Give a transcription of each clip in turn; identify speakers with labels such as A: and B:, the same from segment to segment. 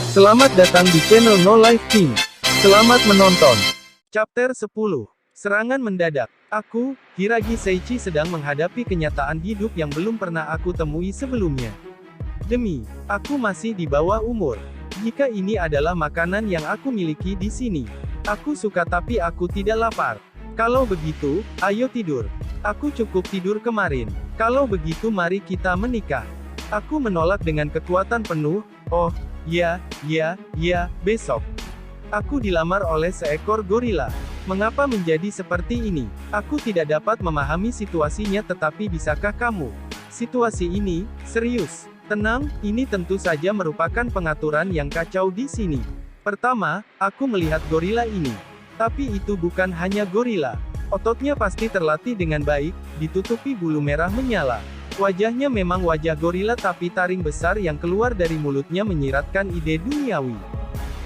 A: Selamat datang di channel No Life King. Selamat menonton. Chapter 10. Serangan mendadak. Aku, Hiragi Seichi sedang menghadapi kenyataan hidup yang belum pernah aku temui sebelumnya. Aku masih di bawah umur. Jika ini adalah makanan yang aku miliki di sini. Aku suka tapi aku tidak lapar. Kalau begitu, ayo tidur. Aku cukup tidur kemarin. Kalau begitu mari kita menikah. Aku menolak dengan kekuatan penuh. Oh, ya, besok. Aku dilamar oleh seekor gorila. Mengapa menjadi seperti ini? Aku tidak dapat memahami situasinya, tetapi bisakah kamu? Situasi ini, serius. Tenang, ini tentu saja merupakan pengaturan yang kacau di sini. Pertama, aku melihat gorila ini. Tapi itu bukan hanya gorila. Ototnya pasti terlatih dengan baik, ditutupi bulu merah menyala. Wajahnya memang wajah gorila, tapi taring besar yang keluar dari mulutnya menyiratkan ide duniawi.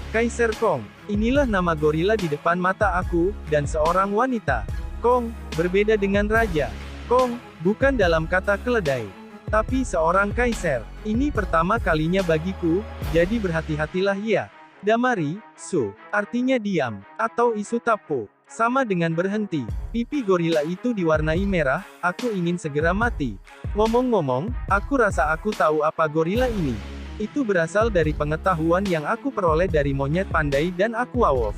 A: Kaiser Kong. Inilah nama gorila di depan mata aku, dan seorang wanita. Kong, berbeda dengan raja. Kong, bukan dalam kata keledai. Tapi seorang kaisar. Ini pertama kalinya bagiku, jadi berhati-hatilah ya. Damari, su, artinya diam, atau isu tapo. Sama dengan berhenti. Pipi gorila itu diwarnai merah, aku ingin segera mati. Ngomong-ngomong, aku rasa aku tahu apa gorila ini. Itu berasal dari pengetahuan yang aku peroleh dari monyet pandai dan aquawolf.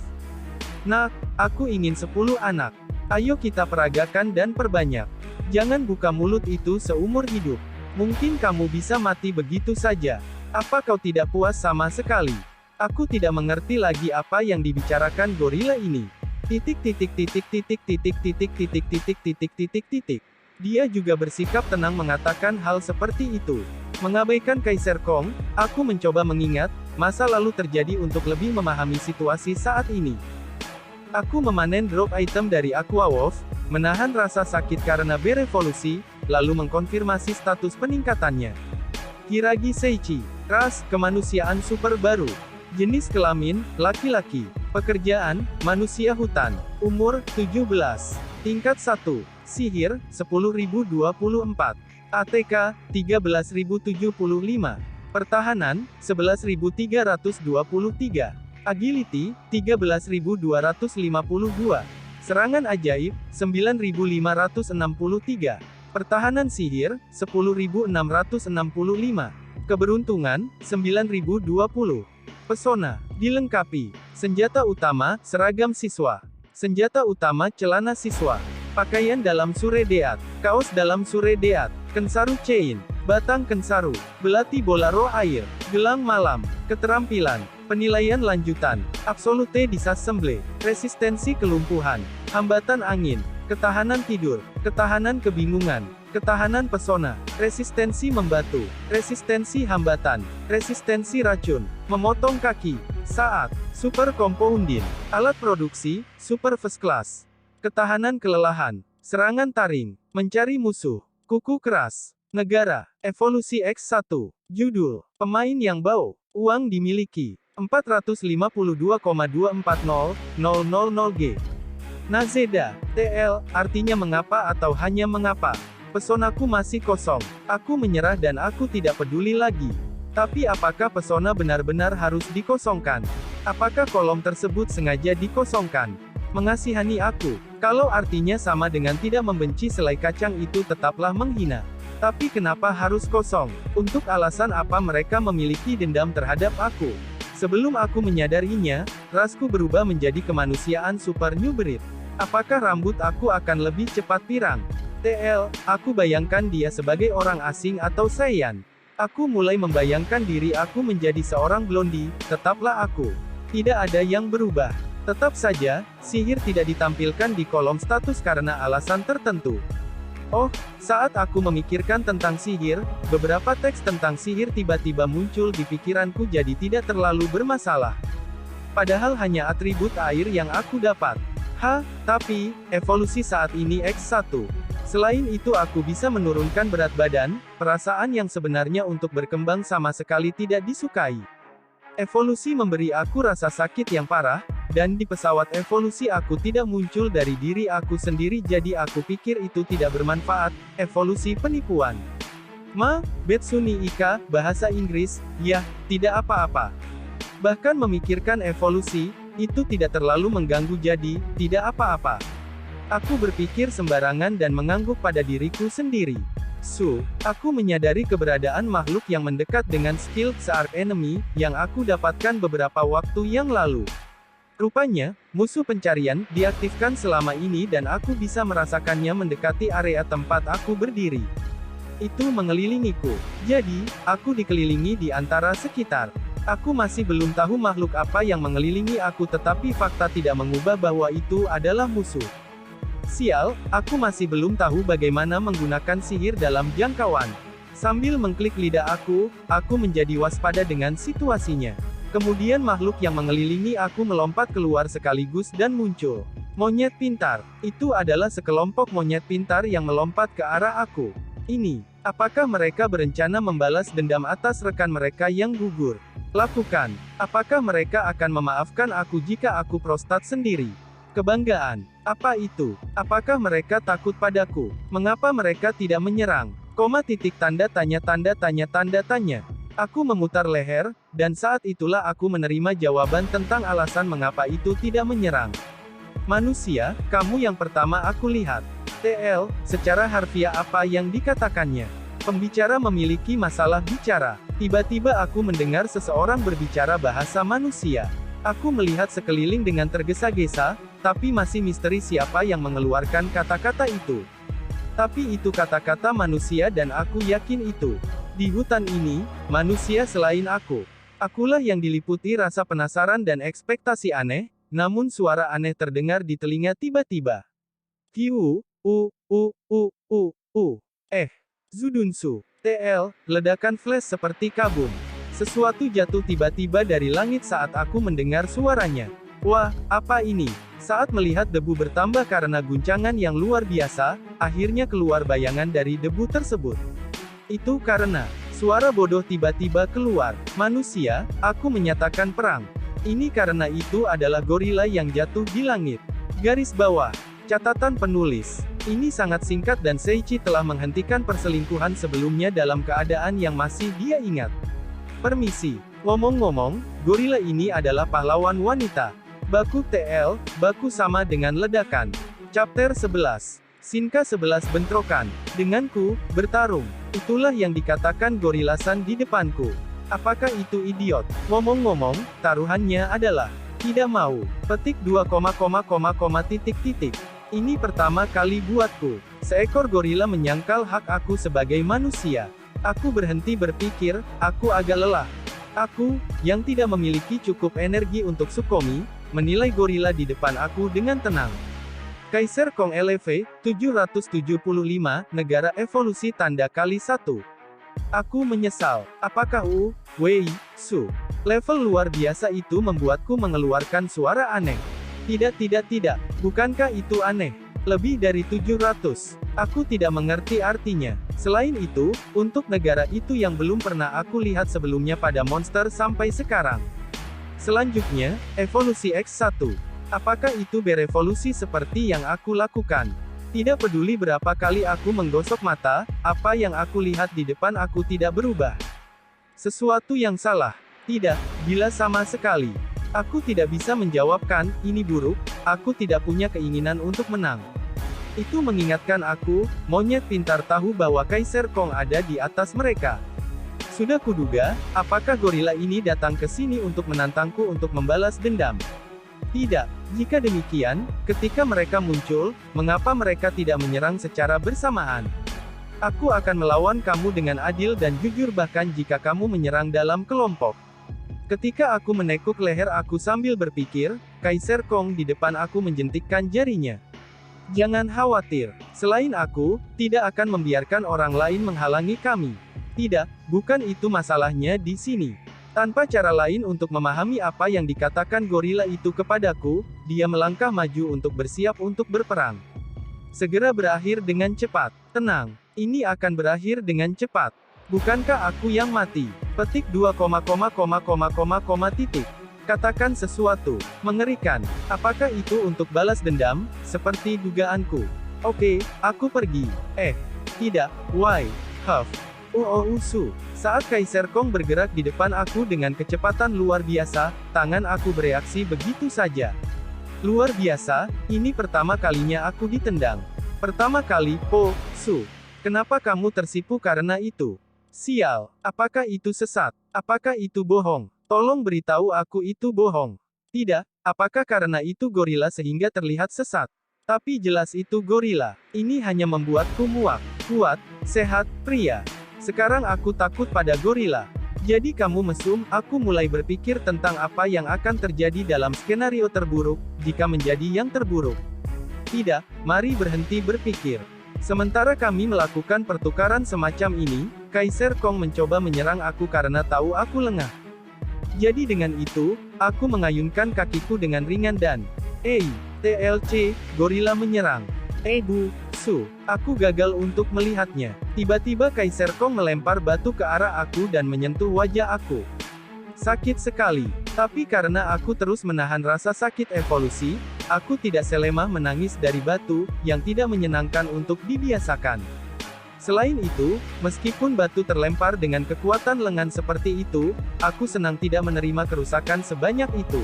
A: Nak, aku ingin 10 anak. Ayo kita peragakan dan perbanyak. Jangan buka mulut itu seumur hidup. Mungkin kamu bisa mati begitu saja. Apa kau tidak puas sama sekali? Aku tidak mengerti lagi apa yang dibicarakan gorila ini. Dia juga bersikap tenang mengatakan hal seperti itu. Mengabaikan Kaiser Kong, aku mencoba mengingat masa lalu terjadi untuk lebih memahami situasi saat ini. Aku memanen drop item dari aquawolf, menahan rasa sakit karena berevolusi, lalu mengkonfirmasi status peningkatannya. Hiragi Seichi, ras, kemanusiaan super baru. Jenis kelamin, laki-laki. Pekerjaan, manusia hutan. Umur, 17. Tingkat 1. Sihir, 10.024. ATK, 13.075. Pertahanan, 11.323. Agility, 13.252. Serangan ajaib, 9.563. Pertahanan sihir, 10.665. Keberuntungan, 9.020. Pesona, dilengkapi. Senjata utama, seragam siswa. Senjata utama, celana siswa. Pakaian dalam sure deat. Kaos dalam sure deat. Kensaru chain. Batang kensaru. Belati bola roh air. Gelang malam. Keterampilan. Penilaian lanjutan. Absolute disassemble. Resistensi kelumpuhan. Hambatan angin. Ketahanan tidur. Ketahanan kebingungan. Ketahanan pesona. Resistensi membatu. Resistensi hambatan. Resistensi racun. Memotong kaki. Saat. Super compounding. Alat produksi. Super first class. Ketahanan kelelahan. Serangan taring. Mencari musuh. Kuku keras. Negara. Evolusi X1. Judul. Pemain yang bau. Uang dimiliki. 452,240000G. Nazeda. TL, artinya mengapa atau hanya mengapa. Pesonaku masih kosong. Aku menyerah dan aku tidak peduli lagi. Tapi apakah pesona benar-benar harus dikosongkan? Apakah kolom tersebut sengaja dikosongkan? Mengasihani aku. Kalau artinya sama dengan tidak membenci selai kacang, itu tetaplah menghina. Tapi kenapa harus kosong? Untuk alasan apa mereka memiliki dendam terhadap aku? Sebelum aku menyadarinya, rasku berubah menjadi kemanusiaan super new breed. Apakah rambut aku akan lebih cepat pirang? TL, aku bayangkan dia sebagai orang asing atau Saiyan. Aku mulai membayangkan diri aku menjadi seorang blondi, tetaplah aku. Tidak ada yang berubah. Tetap saja, sihir tidak ditampilkan di kolom status karena alasan tertentu. Oh, saat aku memikirkan tentang sihir, beberapa teks tentang sihir tiba-tiba muncul di pikiranku jadi tidak terlalu bermasalah. Padahal hanya atribut air yang aku dapat. Tapi, evolusi saat ini X1. Selain itu aku bisa menurunkan berat badan, perasaan yang sebenarnya untuk berkembang sama sekali tidak disukai. Evolusi memberi aku rasa sakit yang parah, dan di pesawat evolusi aku tidak muncul dari diri aku sendiri, jadi aku pikir itu tidak bermanfaat. Evolusi penipuan. Betsuni Ika, bahasa Inggris, yah, tidak apa-apa. Bahkan memikirkan evolusi, itu tidak terlalu mengganggu jadi, tidak apa-apa. Aku berpikir sembarangan dan mengangguk pada diriku sendiri. Aku menyadari keberadaan makhluk yang mendekat dengan skill Arch Enemy, yang aku dapatkan beberapa waktu yang lalu. Rupanya, musuh pencarian, diaktifkan selama ini dan aku bisa merasakannya mendekati area tempat aku berdiri. Itu mengelilingiku. Jadi, aku dikelilingi di antara sekitar. Aku masih belum tahu makhluk apa yang mengelilingi aku tetapi fakta tidak mengubah bahwa itu adalah musuh. Sial, aku masih belum tahu bagaimana menggunakan sihir dalam jangkauan. Sambil mengklik lidah aku menjadi waspada dengan situasinya. Kemudian makhluk yang mengelilingi aku melompat keluar sekaligus dan muncul. Monyet pintar. Itu adalah sekelompok monyet pintar yang melompat ke arah aku. Apakah mereka berencana membalas dendam atas rekan mereka yang gugur? Lakukan. Apakah mereka akan memaafkan aku jika aku prostat sendiri? Kebanggaan. Apa itu? Apakah mereka takut padaku? Mengapa mereka tidak menyerang? Tanda tanya. Aku memutar leher, dan saat itulah aku menerima jawaban tentang alasan mengapa itu tidak menyerang. Manusia, kamu yang pertama aku lihat. TL, secara harfiah apa yang dikatakannya? Pembicara memiliki masalah bicara. Tiba-tiba aku mendengar seseorang berbicara bahasa manusia. Aku melihat sekeliling dengan tergesa-gesa, tapi masih misteri siapa yang mengeluarkan kata-kata itu. Tapi itu kata-kata manusia dan aku yakin itu. Di hutan ini, manusia selain aku. Akulah yang diliputi rasa penasaran dan ekspektasi aneh, namun suara aneh terdengar di telinga tiba-tiba. Zudunsu. TL, ledakan flash seperti kabum. Sesuatu jatuh tiba-tiba dari langit saat aku mendengar suaranya. Wah, apa ini? Saat melihat debu bertambah karena guncangan yang luar biasa, akhirnya keluar bayangan dari debu tersebut. Itu karena suara bodoh tiba-tiba keluar. Manusia, aku menyatakan perang. Ini karena itu adalah gorila yang jatuh di langit. Garis bawah. Catatan penulis. Ini sangat singkat dan Seichi telah menghentikan perselingkuhan sebelumnya dalam keadaan yang masih dia ingat. Permisi. Ngomong-ngomong, gorila ini adalah pahlawan wanita. Baku TL, baku sama dengan ledakan. Chapter 11. Shinka 11 bentrokan. Denganku, bertarung. Itulah yang dikatakan gorilasan di depanku. Apakah itu idiot? Ngomong-ngomong, taruhannya adalah tidak mau. Petik 2, titik. Ini pertama kali buatku. Seekor gorila menyangkal hak aku sebagai manusia. Aku berhenti berpikir, aku agak lelah. Aku, yang tidak memiliki cukup energi untuk Sukomi, menilai gorila di depan aku dengan tenang. Kaiser Kong LV, 775, negara evolusi tanda kali 1. Aku menyesal. Apakah Su? Level luar biasa itu membuatku mengeluarkan suara aneh. Tidak. Bukankah itu aneh? Lebih dari 700. Aku tidak mengerti artinya. Selain itu, untuk negara itu yang belum pernah aku lihat sebelumnya pada monster sampai sekarang. Selanjutnya, evolusi X1. Apakah itu berevolusi seperti yang aku lakukan? Tidak peduli berapa kali aku menggosok mata, apa yang aku lihat di depan aku tidak berubah. Sesuatu yang salah. Tidak, bila sama sekali. Aku tidak bisa menjawabkan, ini buruk, aku tidak punya keinginan untuk menang. Itu mengingatkan aku, monyet pintar tahu bahwa Kaiser Kong ada di atas mereka. Sudah kuduga, apakah gorila ini datang ke sini untuk menantangku untuk membalas dendam? Tidak. Jika demikian, ketika mereka muncul, mengapa mereka tidak menyerang secara bersamaan? Aku akan melawan kamu dengan adil dan jujur bahkan jika kamu menyerang dalam kelompok. Ketika aku menekuk leher aku sambil berpikir, Kaiser Kong di depan aku menjentikkan jarinya. Jangan khawatir. Selain aku, tidak akan membiarkan orang lain menghalangi kami. Tidak, bukan itu masalahnya di sini. Tanpa cara lain untuk memahami apa yang dikatakan gorila itu kepadaku, dia melangkah maju untuk bersiap untuk berperang. Segera berakhir dengan cepat. Tenang, ini akan berakhir dengan cepat. Bukankah aku yang mati? Petik 2, titik. Katakan sesuatu. Mengerikan. Apakah itu untuk balas dendam? Seperti dugaanku. Oke, aku pergi. Tidak. Why? Huff. Usu. Saat Kaiser Kong bergerak di depan aku dengan kecepatan luar biasa, tangan aku bereaksi begitu saja. Luar biasa, ini pertama kalinya aku ditendang. Pertama kali, Su. Kenapa kamu tersipu karena itu? Sial, apakah itu sesat? Apakah itu bohong? Tolong beritahu aku itu bohong. Tidak, apakah karena itu gorila sehingga terlihat sesat? Tapi jelas itu gorila. Ini hanya membuatku muak. Kuat, sehat, pria. Sekarang aku takut pada gorila. Jadi kamu mesum, aku mulai berpikir tentang apa yang akan terjadi dalam skenario terburuk, jika menjadi yang terburuk. Tidak, mari berhenti berpikir. Sementara kami melakukan pertukaran semacam ini, Kaiser Kong mencoba menyerang aku karena tahu aku lengah. Jadi dengan itu, aku mengayunkan kakiku dengan ringan dan, TLC, gorila menyerang. Su. Aku gagal untuk melihatnya. Tiba-tiba Kaiser Kong melempar batu ke arah aku dan menyentuh wajah aku. Sakit sekali. Tapi karena aku terus menahan rasa sakit evolusi, aku tidak selemah menangis dari batu, yang tidak menyenangkan untuk dibiasakan. Selain itu, meskipun batu terlempar dengan kekuatan lengan seperti itu, aku senang tidak menerima kerusakan sebanyak itu.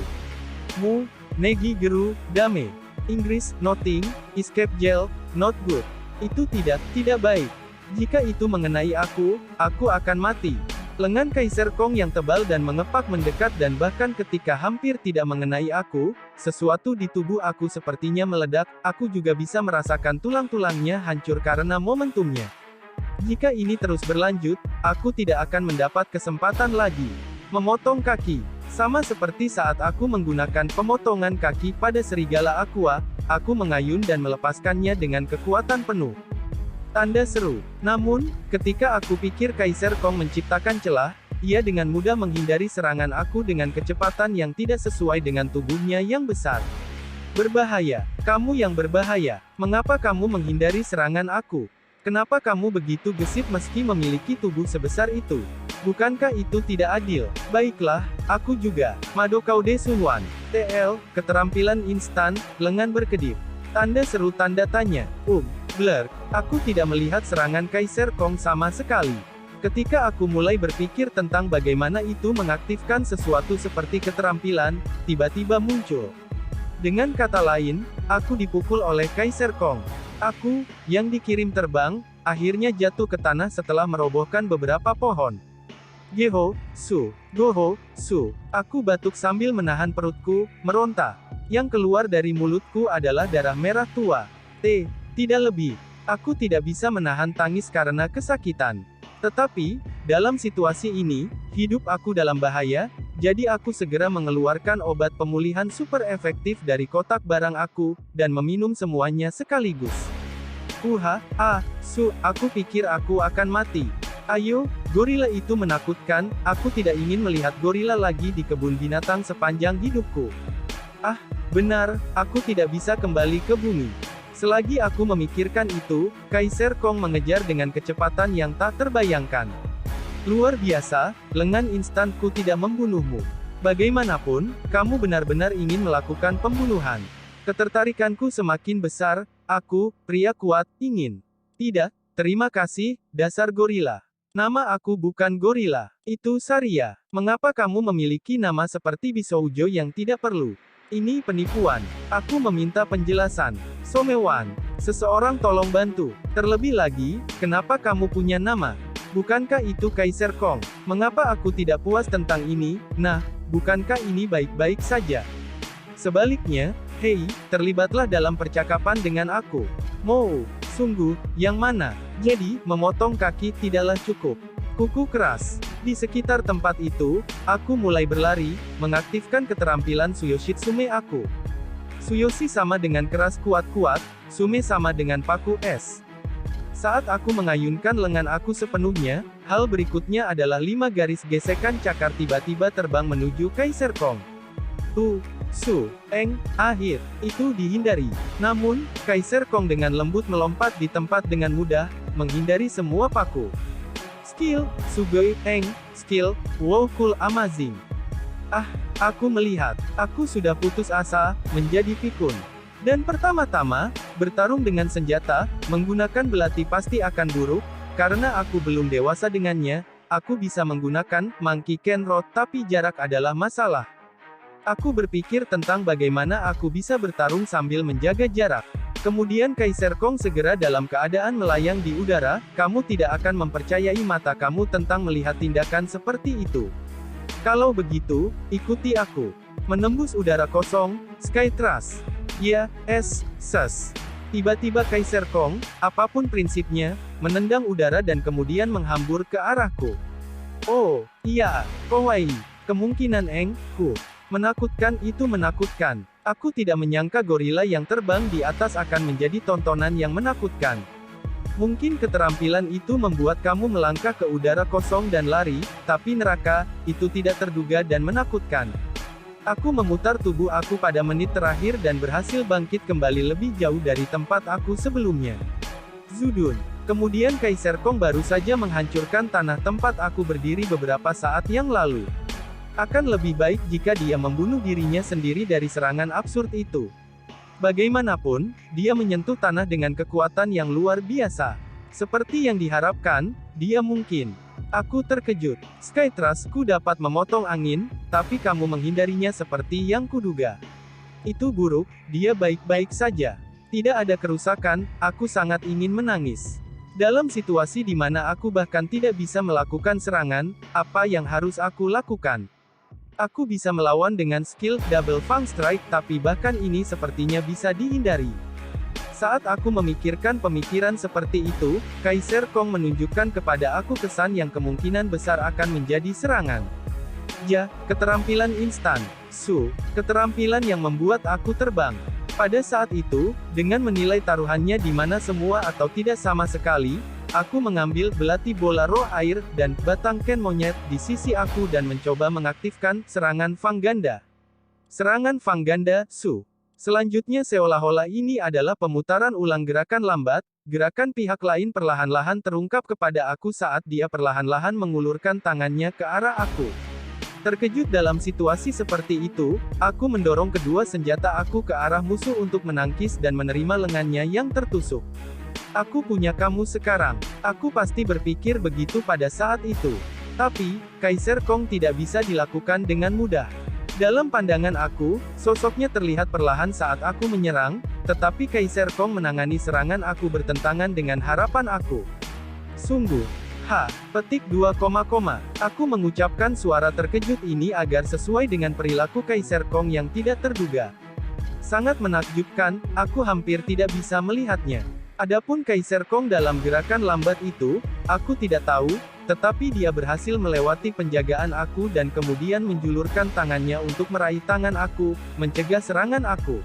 A: Negi Geru, Dame. Inggris, nothing, escape gel, not good. Itu tidak baik. Jika itu mengenai aku akan mati. Lengan Kaiser Kong yang tebal dan mengepak mendekat dan bahkan ketika hampir tidak mengenai aku, sesuatu di tubuh aku sepertinya meledak, aku juga bisa merasakan tulang-tulangnya hancur karena momentumnya. Jika ini terus berlanjut, aku tidak akan mendapat kesempatan lagi. Memotong kaki. Sama seperti saat aku menggunakan pemotongan kaki pada serigala aqua, aku mengayun dan melepaskannya dengan kekuatan penuh. Tanda seru. Namun, ketika aku pikir Kaiser Kong menciptakan celah, ia dengan mudah menghindari serangan aku dengan kecepatan yang tidak sesuai dengan tubuhnya yang besar. Berbahaya. Kamu yang berbahaya. Mengapa kamu menghindari serangan aku? Kenapa kamu begitu gesit meski memiliki tubuh sebesar itu? Bukankah itu tidak adil? Baiklah, aku juga. Madokaude Sunwan. TL, keterampilan instan, lengan berkedip. Tanda seru tanda tanya. Blur. Aku tidak melihat serangan Kaiser Kong sama sekali. Ketika aku mulai berpikir tentang bagaimana itu mengaktifkan sesuatu seperti keterampilan, tiba-tiba muncul. Dengan kata lain, aku dipukul oleh Kaiser Kong. Aku, yang dikirim terbang, akhirnya jatuh ke tanah setelah merobohkan beberapa pohon. Goho, Su. Aku batuk sambil menahan perutku, meronta. Yang keluar dari mulutku adalah darah merah tua. Tidak lebih. Aku tidak bisa menahan tangis karena kesakitan. Tetapi, dalam situasi ini, hidup aku dalam bahaya, jadi aku segera mengeluarkan obat pemulihan super efektif dari kotak barang aku, dan meminum semuanya sekaligus. Su, aku pikir aku akan mati. Ayo, gorila itu menakutkan, aku tidak ingin melihat gorila lagi di kebun binatang sepanjang hidupku. Benar, aku tidak bisa kembali ke bumi. Selagi aku memikirkan itu, Kaiser Kong mengejar dengan kecepatan yang tak terbayangkan. Luar biasa, lengan instanku tidak membunuhmu. Bagaimanapun, kamu benar-benar ingin melakukan pembunuhan. Ketertarikanku semakin besar, aku, pria kuat, ingin. Tidak, terima kasih, dasar gorila. Nama aku bukan gorila, itu Saria. Mengapa kamu memiliki nama seperti Bisoujo yang tidak perlu? Ini penipuan. Aku meminta penjelasan. Somewan. Seseorang tolong bantu. Terlebih lagi, kenapa kamu punya nama? Bukankah itu Kaiser Kong? Mengapa aku tidak puas tentang ini? Nah, bukankah ini baik-baik saja? Sebaliknya, hei, terlibatlah dalam percakapan dengan aku. Sungguh, yang mana? Jadi, memotong kaki tidaklah cukup. Kuku keras. Di sekitar tempat itu, aku mulai berlari, mengaktifkan keterampilan Suyoshitsume aku. Suyoshi sama dengan keras kuat-kuat, Sume sama dengan paku es. Saat aku mengayunkan lengan aku sepenuhnya, hal berikutnya adalah 5 garis gesekan cakar tiba-tiba terbang menuju Kaiser Kong. Akhir, itu dihindari. Namun, Kaiser Kong dengan lembut melompat di tempat dengan mudah, menghindari semua paku. Skill, Sugoi, skill, wow cool amazing. Aku melihat, aku sudah putus asa, menjadi pikun. Dan pertama-tama, bertarung dengan senjata, menggunakan belati pasti akan buruk, Karena aku belum dewasa dengannya, aku bisa menggunakan Monkey Ken Rod tapi jarak adalah masalah. Aku berpikir tentang bagaimana aku bisa bertarung sambil menjaga jarak. Kemudian Kaiser Kong segera dalam keadaan melayang di udara, kamu tidak akan mempercayai mata kamu tentang melihat tindakan seperti itu. Kalau begitu, ikuti aku. Menembus udara kosong, Sky Thrust. Ya, ses. Tiba-tiba Kaiser Kong, apapun prinsipnya, menendang udara dan kemudian menghambur ke arahku. Oh, iya, kawaii. Kemungkinan ku. Menakutkan, itu menakutkan. Aku tidak menyangka gorila yang terbang di atas akan menjadi tontonan yang menakutkan. Mungkin keterampilan itu membuat kamu melangkah ke udara kosong dan lari, tapi neraka, itu tidak terduga dan menakutkan. Aku memutar tubuh aku pada menit terakhir dan berhasil bangkit kembali lebih jauh dari tempat aku sebelumnya. Zudun. Kemudian Kaiser Kong baru saja menghancurkan tanah tempat aku berdiri beberapa saat yang lalu. Akan lebih baik jika dia membunuh dirinya sendiri dari serangan absurd itu. Bagaimanapun, dia menyentuh tanah dengan kekuatan yang luar biasa. Seperti yang diharapkan, dia mungkin. Aku terkejut. Sky Thrust-ku dapat memotong angin, tapi kamu menghindarinya seperti yang kuduga. Itu buruk, dia baik-baik saja. Tidak ada kerusakan, aku sangat ingin menangis. Dalam situasi di mana aku bahkan tidak bisa melakukan serangan, apa yang harus aku lakukan? Aku bisa melawan dengan skill Double Fang Strike, tapi bahkan ini sepertinya bisa dihindari. Saat aku memikirkan pemikiran seperti itu, Kaiser Kong menunjukkan kepada aku kesan yang kemungkinan besar akan menjadi serangan. Ja, keterampilan instan. Keterampilan yang membuat aku terbang. Pada saat itu, dengan menilai taruhannya di mana semua atau tidak sama sekali, aku mengambil belati bola roh air, dan batang ken monyet di sisi aku dan mencoba mengaktifkan serangan Fang Ganda. Serangan Fang Ganda, Selanjutnya seolah-olah ini adalah pemutaran ulang gerakan lambat, gerakan pihak lain perlahan-lahan terungkap kepada aku saat dia perlahan-lahan mengulurkan tangannya ke arah aku. Terkejut dalam situasi seperti itu, aku mendorong kedua senjata aku ke arah musuh untuk menangkis dan menerima lengannya yang tertusuk. Aku punya kamu sekarang. Aku pasti berpikir begitu pada saat itu. Tapi, Kaiser Kong tidak bisa dilakukan dengan mudah. Dalam pandangan aku, sosoknya terlihat perlahan saat aku menyerang, tetapi Kaiser Kong menangani serangan aku bertentangan dengan harapan aku. Sungguh. Petik 2, Aku mengucapkan suara terkejut ini agar sesuai dengan perilaku Kaiser Kong yang tidak terduga. Sangat menakjubkan, aku hampir tidak bisa melihatnya. Adapun Kaiser Kong dalam gerakan lambat itu, aku tidak tahu, tetapi dia berhasil melewati penjagaan aku dan kemudian menjulurkan tangannya untuk meraih tangan aku, mencegah serangan aku.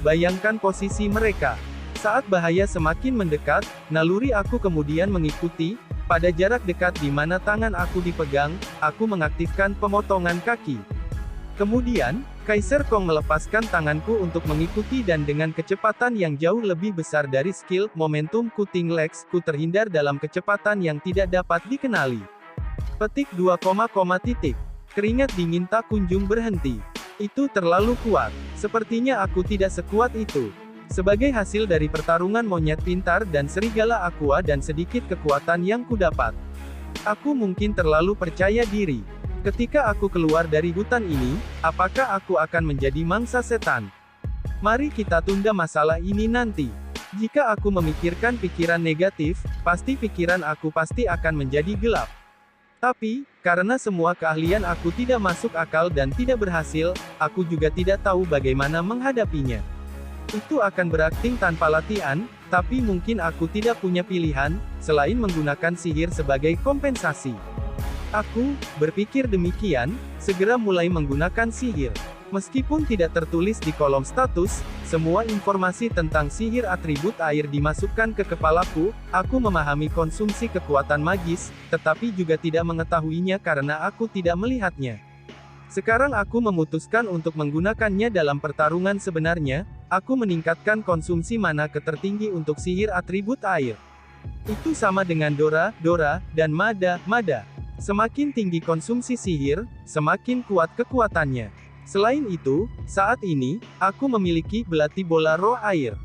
A: Bayangkan posisi mereka. Saat bahaya semakin mendekat, naluri aku kemudian mengikuti, pada jarak dekat di mana tangan aku dipegang, aku mengaktifkan pemotongan kaki. Kemudian, Kaiser Kong melepaskan tanganku untuk mengikuti dan dengan kecepatan yang jauh lebih besar dari skill, momentum Cutting Legs, ku terhindar dalam kecepatan yang tidak dapat dikenali. Petik 2, Keringat dingin tak kunjung berhenti. Itu terlalu kuat. Sepertinya aku tidak sekuat itu. Sebagai hasil dari pertarungan monyet pintar dan serigala aqua dan sedikit kekuatan yang kudapat, aku mungkin terlalu percaya diri. Ketika aku keluar dari hutan ini, apakah aku akan menjadi mangsa setan? Mari kita tunda masalah ini nanti. Jika aku memikirkan pikiran negatif, pasti pikiran aku pasti akan menjadi gelap. Tapi, karena semua keahlian aku tidak masuk akal dan tidak berhasil, aku juga tidak tahu bagaimana menghadapinya. Itu akan berakting tanpa latihan, tapi mungkin aku tidak punya pilihan, selain menggunakan sihir sebagai kompensasi. Aku berpikir demikian, segera mulai menggunakan sihir. Meskipun tidak tertulis di kolom status, semua informasi tentang sihir atribut air dimasukkan ke kepalaku, aku memahami konsumsi kekuatan magis, tetapi juga tidak mengetahuinya karena aku tidak melihatnya. Sekarang aku memutuskan untuk menggunakannya dalam pertarungan sebenarnya, aku meningkatkan konsumsi mana ke tertinggi untuk sihir atribut air. Itu sama dengan Dora, dan Mada. Semakin tinggi konsumsi sihir, semakin kuat kekuatannya. Selain itu, saat ini, aku memiliki belati bola roh air.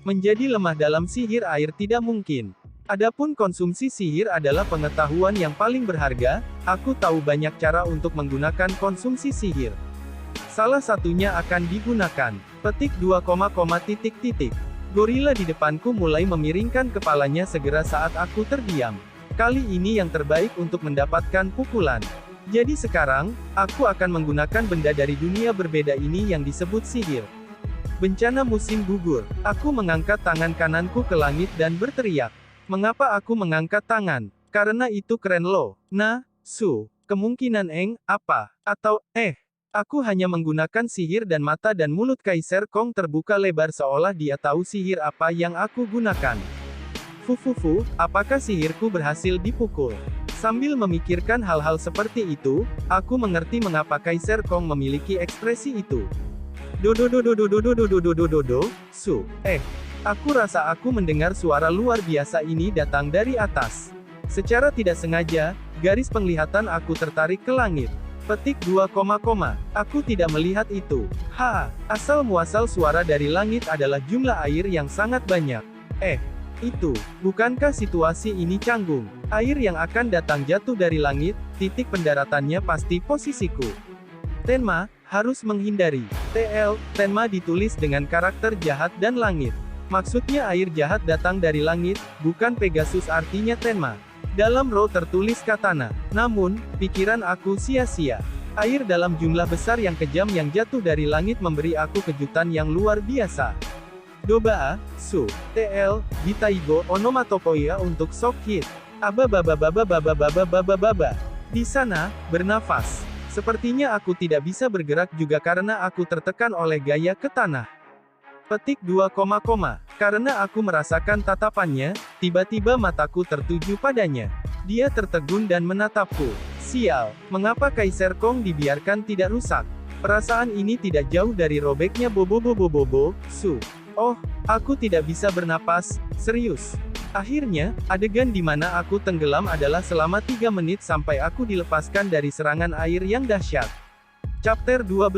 A: Menjadi lemah dalam sihir air tidak mungkin. Adapun konsumsi sihir adalah pengetahuan yang paling berharga, aku tahu banyak cara untuk menggunakan konsumsi sihir. Salah satunya akan digunakan. Petik 2, titik. Gorila di depanku mulai memiringkan kepalanya segera saat aku terdiam. Kali ini yang terbaik untuk mendapatkan pukulan. Jadi sekarang, aku akan menggunakan benda dari dunia berbeda ini yang disebut sihir. Bencana musim gugur. Aku mengangkat tangan kananku ke langit dan berteriak. Mengapa aku mengangkat tangan? Karena itu keren loh. Nah, kemungkinan apa? Atau, aku hanya menggunakan sihir dan mata dan mulut Kaiser Kong terbuka lebar seolah dia tahu sihir apa yang aku gunakan. Apakah sihirku berhasil dipukul? Sambil memikirkan hal-hal seperti itu, aku mengerti mengapa Kaiser Kong memiliki ekspresi itu. Aku rasa aku mendengar suara luar biasa ini datang dari atas. Secara tidak sengaja, garis penglihatan aku tertarik ke langit. Petik 2, aku tidak melihat itu. Asal muasal suara dari langit adalah jumlah air yang sangat banyak. Itu, bukankah situasi ini canggung? Air yang akan datang jatuh dari langit, titik pendaratannya pasti posisiku. Tenma, harus menghindari. Tenma ditulis dengan karakter jahat dan langit. Maksudnya air jahat datang dari langit, bukan Pegasus artinya Tenma. Dalam row tertulis katana. Namun, pikiran aku sia-sia. Air dalam jumlah besar yang kejam yang jatuh dari langit memberi aku kejutan yang luar biasa. Doba, Gitaigo, onomatopoeia untuk shock hit. Di sana, bernafas. Sepertinya aku tidak bisa bergerak juga karena aku tertekan oleh gaya ke tanah. Petik 2, karena aku merasakan tatapannya, tiba-tiba mataku tertuju padanya. Dia tertegun dan menatapku. Sial, mengapa Kaiser Kong dibiarkan tidak rusak? Perasaan ini tidak jauh dari robeknya Oh, aku tidak bisa bernapas, serius. Akhirnya, adegan di mana aku tenggelam adalah selama 3 menit sampai aku dilepaskan dari serangan air yang dahsyat. Chapter 12.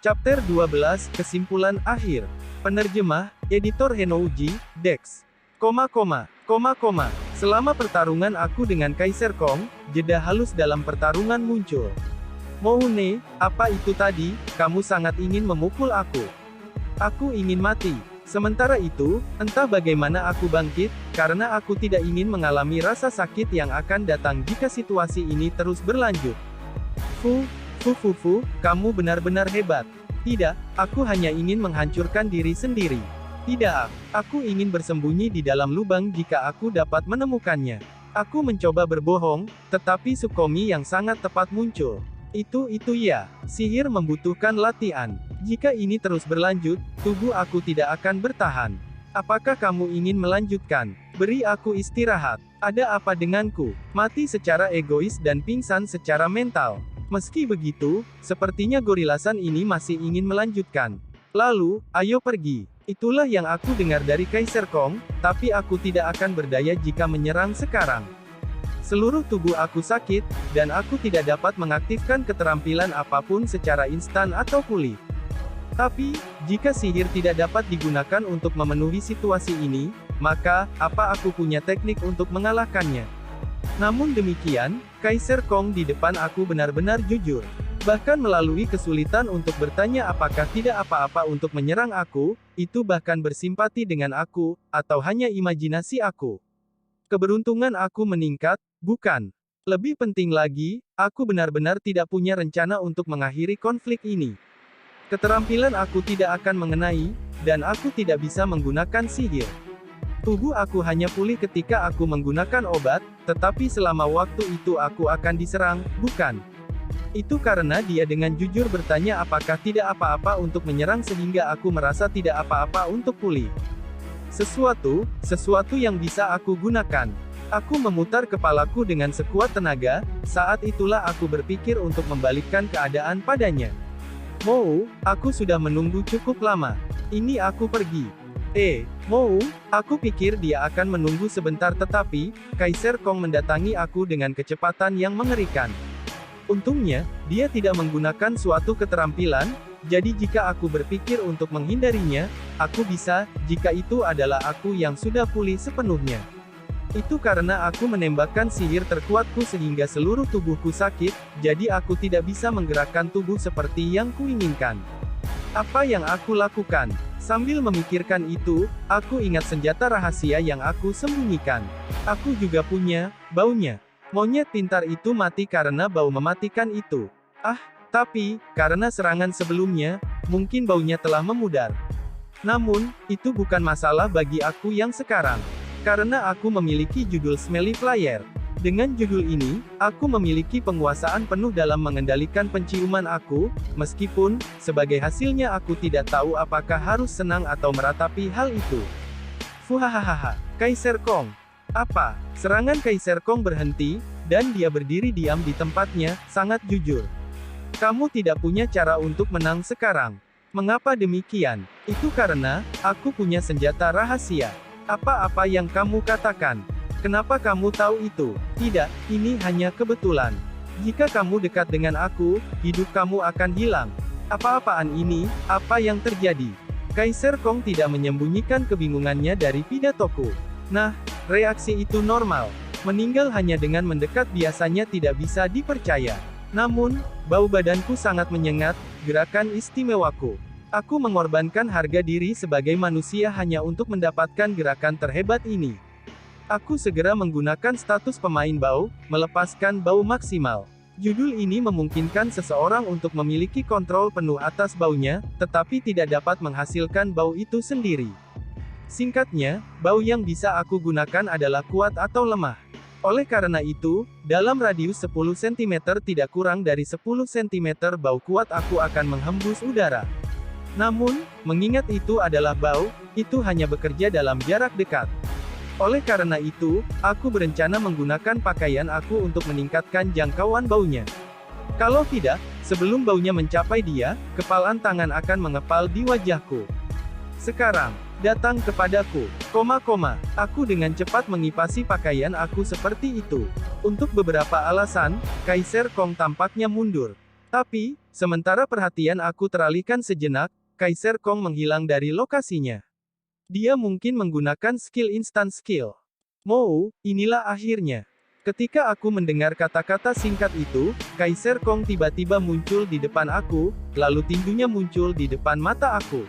A: Chapter 12, kesimpulan akhir. Penerjemah, Editor Henouji, Dex. Selama pertarungan aku dengan Kaiser Kong, jeda halus dalam pertarungan muncul. Moune, apa itu tadi? Kamu sangat ingin memukul aku. Aku ingin mati. Sementara itu, entah bagaimana aku bangkit, karena aku tidak ingin mengalami rasa sakit yang akan datang jika situasi ini terus berlanjut. Kamu benar-benar hebat. Tidak, aku hanya ingin menghancurkan diri sendiri. Tidak, aku ingin bersembunyi di dalam lubang jika aku dapat menemukannya. Aku mencoba berbohong, tetapi Sukomi yang sangat tepat muncul. Itu ya, sihir membutuhkan latihan. Jika ini terus berlanjut, tubuh aku tidak akan bertahan. Apakah kamu ingin melanjutkan? Beri aku istirahat. Ada apa denganku? Mati secara egois dan pingsan secara mental. Meski begitu, sepertinya gorilasan ini masih ingin melanjutkan. Lalu, ayo pergi. Itulah yang aku dengar dari Kaiser Kong, tapi aku tidak akan berdaya jika menyerang sekarang. Seluruh tubuh aku sakit, dan aku tidak dapat mengaktifkan keterampilan apapun secara instan atau pulih. Tapi, jika sihir tidak dapat digunakan untuk memenuhi situasi ini, maka, apa aku punya teknik untuk mengalahkannya? Namun demikian, Kaiser Kong di depan aku benar-benar jujur. Bahkan melalui kesulitan untuk bertanya apakah tidak apa-apa untuk menyerang aku, itu bahkan bersimpati dengan aku, atau hanya imajinasi aku. Keberuntungan aku meningkat, bukan? Lebih penting lagi, aku benar-benar tidak punya rencana untuk mengakhiri konflik ini. Keterampilan aku tidak akan mengenai, dan aku tidak bisa menggunakan sihir. Tubuh aku hanya pulih ketika aku menggunakan obat, tetapi selama waktu itu aku akan diserang, bukan? Itu karena dia dengan jujur bertanya apakah tidak apa-apa untuk menyerang sehingga aku merasa tidak apa-apa untuk pulih. Sesuatu yang bisa aku gunakan. Aku memutar kepalaku dengan sekuat tenaga, saat itulah aku berpikir untuk membalikkan keadaan padanya. Aku sudah menunggu cukup lama. Ini aku pergi. Aku pikir dia akan menunggu sebentar tetapi, Kaiser Kong mendatangi aku dengan kecepatan yang mengerikan. Untungnya, dia tidak menggunakan suatu keterampilan, jadi jika aku berpikir untuk menghindarinya, aku bisa, jika itu adalah aku yang sudah pulih sepenuhnya. Itu karena aku menembakkan sihir terkuatku sehingga seluruh tubuhku sakit, jadi aku tidak bisa menggerakkan tubuh seperti yang kuinginkan. Apa yang aku lakukan? Sambil memikirkan itu, aku ingat senjata rahasia yang aku sembunyikan. Aku juga punya baunya. Monyet pintar itu mati karena bau mematikan itu. Tapi, karena serangan sebelumnya, mungkin baunya telah memudar. Namun, itu bukan masalah bagi aku yang sekarang. Karena aku memiliki judul Smelly Flyer. Dengan judul ini, aku memiliki penguasaan penuh dalam mengendalikan penciuman aku, meskipun, sebagai hasilnya aku tidak tahu apakah harus senang atau meratapi hal itu. Fuhahaha, Kaiser Kong. Apa? Serangan Kaiser Kong berhenti, dan dia berdiri diam di tempatnya, sangat jujur. Kamu tidak punya cara untuk menang sekarang. Mengapa demikian? Itu karena, aku punya senjata rahasia. Apa-apa yang kamu katakan? Kenapa kamu tahu itu? Tidak, ini hanya kebetulan. Jika kamu dekat dengan aku, hidup kamu akan hilang. Apa-apaan ini? Apa yang terjadi? Kaiser Kong tidak menyembunyikan kebingungannya dari pidatoku. Nah, reaksi itu normal. Meninggal hanya dengan mendekat biasanya tidak bisa dipercaya. Namun, bau badanku sangat menyengat, gerakan istimewaku. Aku mengorbankan harga diri sebagai manusia hanya untuk mendapatkan gerakan terhebat ini. Aku segera menggunakan status pemain bau, melepaskan bau maksimal. Judul ini memungkinkan seseorang untuk memiliki kontrol penuh atas baunya, tetapi tidak dapat menghasilkan bau itu sendiri. Singkatnya, bau yang bisa aku gunakan adalah kuat atau lemah. Oleh karena itu, dalam radius 10 cm tidak kurang dari 10 cm bau kuat aku akan menghembus udara. Namun, mengingat itu adalah bau, itu hanya bekerja dalam jarak dekat. Oleh karena itu, aku berencana menggunakan pakaian aku untuk meningkatkan jangkauan baunya. Kalau tidak, sebelum baunya mencapai dia, kepalan tangan akan mengepal di wajahku. Sekarang, datang kepadaku, aku dengan cepat mengipasi pakaian aku seperti itu. Untuk beberapa alasan, Kaiser Kong tampaknya mundur. Tapi, sementara perhatian aku teralihkan sejenak, Kaiser Kong menghilang dari lokasinya. Dia mungkin menggunakan skill instant skill. Inilah akhirnya. Ketika aku mendengar kata-kata singkat itu, Kaiser Kong tiba-tiba muncul di depan aku, lalu tinjunya muncul di depan mata aku.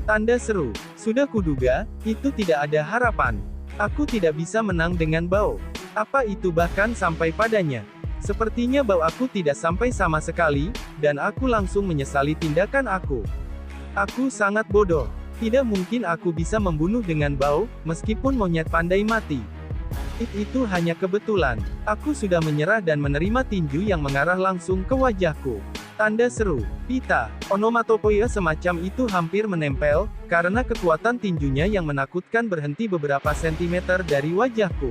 A: Tanda seru. Sudah kuduga, itu tidak ada harapan. Aku tidak bisa menang dengan bau. Apa itu bahkan sampai padanya? Sepertinya bau aku tidak sampai sama sekali, dan aku langsung menyesali tindakan aku. Aku sangat bodoh. Tidak mungkin aku bisa membunuh dengan bau, meskipun monyet pandai mati. Itu hanya kebetulan. Aku sudah menyerah dan menerima tinju yang mengarah langsung ke wajahku. Tanda seru. Pita. Onomatopoeia semacam itu hampir menempel, karena kekuatan tinjunya yang menakutkan berhenti beberapa sentimeter dari wajahku.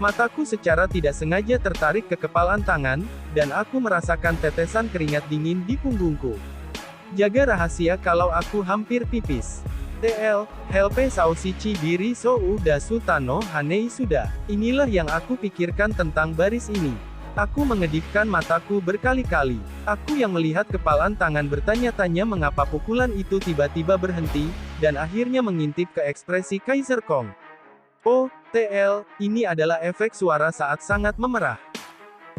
A: Mataku secara tidak sengaja tertarik ke kepalan tangan, dan aku merasakan tetesan keringat dingin di punggungku. Jaga rahasia kalau aku hampir pipis. TL, Helpe Sausichi Biri So Uda Sutano Hanei Suda. Inilah yang aku pikirkan tentang baris ini. Aku mengedipkan mataku berkali-kali. Aku yang melihat kepalan tangan bertanya-tanya mengapa pukulan itu tiba-tiba berhenti, dan akhirnya mengintip ke ekspresi Kaiser Kong. TL, ini adalah efek suara saat sangat memerah.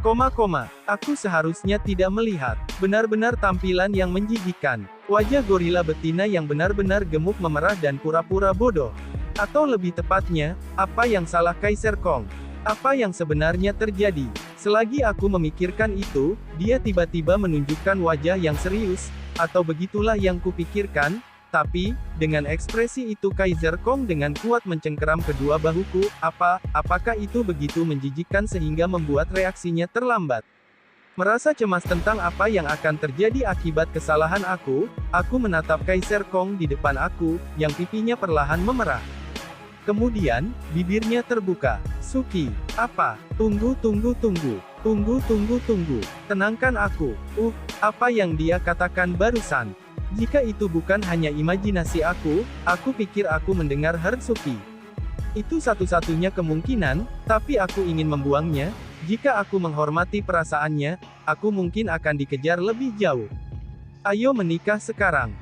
A: Aku seharusnya tidak melihat. Benar-benar tampilan yang menjijikkan. Wajah gorila betina yang benar-benar gemuk memerah dan pura-pura bodoh. Atau lebih tepatnya, apa yang salah Kaiser Kong? Apa yang sebenarnya terjadi? Selagi aku memikirkan itu, dia tiba-tiba menunjukkan wajah yang serius, atau begitulah yang kupikirkan. Tapi, dengan ekspresi itu Kaiser Kong dengan kuat mencengkeram kedua bahuku. Apakah itu begitu menjijikkan sehingga membuat reaksinya terlambat? Merasa cemas tentang apa yang akan terjadi akibat kesalahan aku menatap Kaiser Kong di depan aku, yang pipinya perlahan memerah. Kemudian, bibirnya terbuka. Suki, apa? Tunggu. Tenangkan aku. Apa yang dia katakan barusan? Jika itu bukan hanya imajinasi aku pikir aku mendengar Hertsuki. Itu satu-satunya kemungkinan, tapi aku ingin membuangnya. Jika aku menghormati perasaannya, aku mungkin akan dikejar lebih jauh. Ayo menikah sekarang.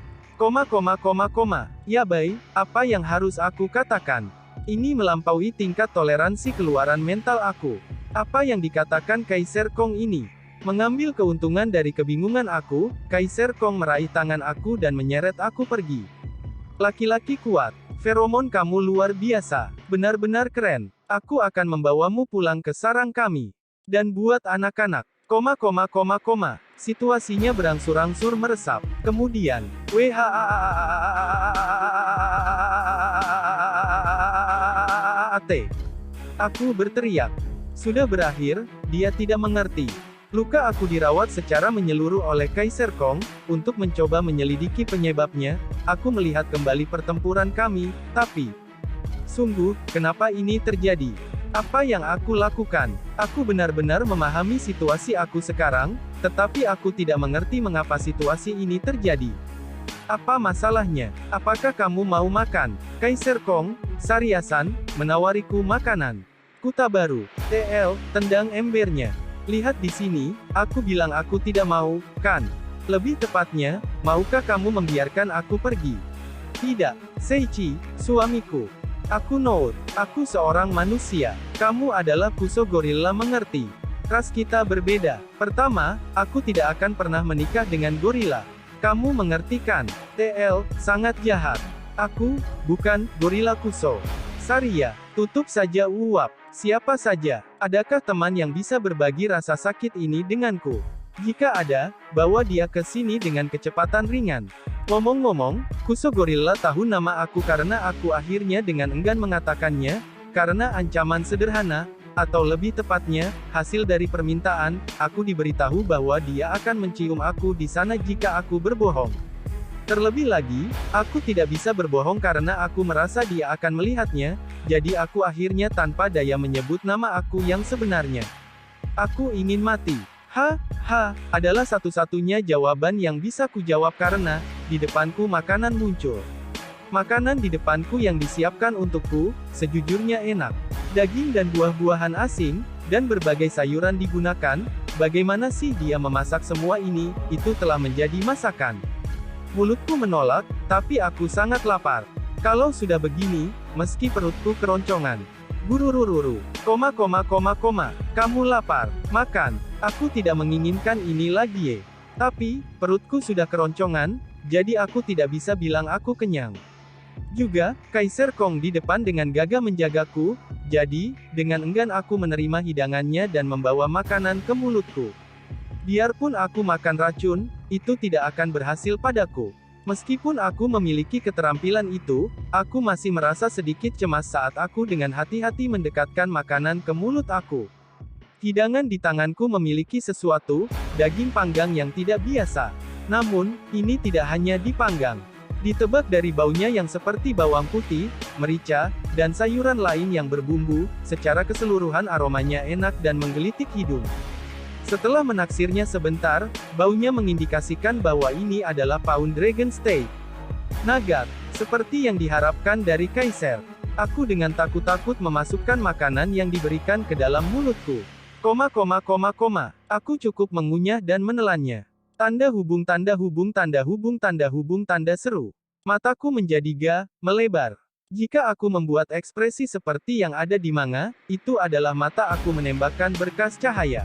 A: Ya baik, apa yang harus aku katakan? Ini melampaui tingkat toleransi keluaran mental aku. Apa yang dikatakan Kaiser Kong ini? Mengambil keuntungan dari kebingungan aku, Kaiser Kong meraih tangan aku dan menyeret aku pergi. Laki-laki kuat. Feromon kamu luar biasa. Benar-benar keren. Aku akan membawamu pulang ke sarang kami. Dan buat anak-anak. Situasinya berangsur-angsur meresap. Kemudian, aku berteriak. Sudah berakhir, dia tidak mengerti. Luka aku dirawat secara menyeluruh oleh Kaiser Kong, untuk mencoba menyelidiki penyebabnya. Aku melihat kembali pertempuran kami, tapi... Sungguh, kenapa ini terjadi? Apa yang aku lakukan? Aku benar-benar memahami situasi aku sekarang, tetapi aku tidak mengerti mengapa situasi ini terjadi. Apa masalahnya? Apakah kamu mau makan? Kaiser Kong, Sariasan, menawariku makanan. Kuta baru. TL, tendang embernya. Lihat di sini, aku bilang aku tidak mau, kan? Lebih tepatnya, maukah kamu membiarkan aku pergi? Tidak, Seichi, suamiku. Aku Noot. Aku seorang manusia. Kamu adalah Kuso gorila mengerti. Ras kita berbeda. Pertama, aku tidak akan pernah menikah dengan gorila. Kamu mengerti kan? TL, sangat jahat. Aku, bukan, gorila Kuso. Saria, tutup saja uap. Siapa saja? Adakah teman yang bisa berbagi rasa sakit ini denganku? Jika ada, bawa dia ke sini dengan kecepatan ringan. Ngomong-ngomong, Kuso gorila tahu nama aku karena aku akhirnya dengan enggan mengatakannya, karena ancaman sederhana, atau lebih tepatnya, hasil dari permintaan, aku diberitahu bahwa dia akan mencium aku di sana jika aku berbohong. Terlebih lagi, aku tidak bisa berbohong karena aku merasa dia akan melihatnya, jadi aku akhirnya tanpa daya menyebut nama aku yang sebenarnya. Aku ingin mati. Adalah satu-satunya jawaban yang bisa kujawab karena, di depanku makanan muncul. Makanan di depanku yang disiapkan untukku, sejujurnya enak. Daging dan buah-buahan asing, dan berbagai sayuran digunakan. Bagaimana sih dia memasak semua ini? Itu telah menjadi masakan. Mulutku menolak, tapi aku sangat lapar. Kalau sudah begini, meski perutku keroncongan. Gururururu, kamu lapar, makan. Aku tidak menginginkan ini lagi. Tapi, perutku sudah keroncongan, jadi aku tidak bisa bilang aku kenyang. Juga, Kaiser Kong di depan dengan gagah menjagaku, jadi, dengan enggan aku menerima hidangannya dan membawa makanan ke mulutku. Biarpun aku makan racun, itu tidak akan berhasil padaku. Meskipun aku memiliki keterampilan itu, aku masih merasa sedikit cemas saat aku dengan hati-hati mendekatkan makanan ke mulut aku. Hidangan di tanganku memiliki sesuatu, daging panggang yang tidak biasa. Namun, ini tidak hanya dipanggang. Ditebak dari baunya yang seperti bawang putih, merica, dan sayuran lain yang berbumbu, secara keseluruhan aromanya enak dan menggelitik hidung. Setelah menaksirnya sebentar, baunya mengindikasikan bahwa ini adalah Pound Dragon Steak. Nagat, seperti yang diharapkan dari Kaiser. Aku dengan takut-takut memasukkan makanan yang diberikan ke dalam mulutku. Aku cukup mengunyah dan menelannya. Tanda hubung tanda seru. Mataku menjadi melebar. Jika aku membuat ekspresi seperti yang ada di manga, itu adalah mata aku menembakkan berkas cahaya.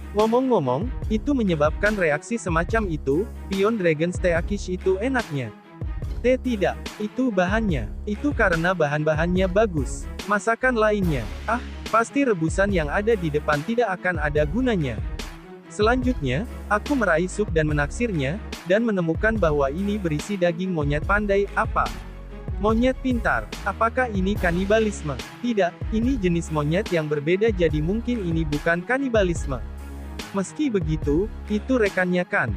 A: Ngomong-ngomong, itu menyebabkan reaksi semacam itu, Pion Dragon Steakish itu enaknya. Tidak, itu bahannya. Itu karena bahan-bahannya bagus. Masakan lainnya, pasti rebusan yang ada di depan tidak akan ada gunanya. Selanjutnya, aku meraih sup dan menaksirnya, dan menemukan bahwa ini berisi daging monyet pandai. Apa? Monyet pintar. Apakah ini kanibalisme? Tidak, ini jenis monyet yang berbeda jadi mungkin ini bukan kanibalisme. Meski begitu, itu rekannya kan?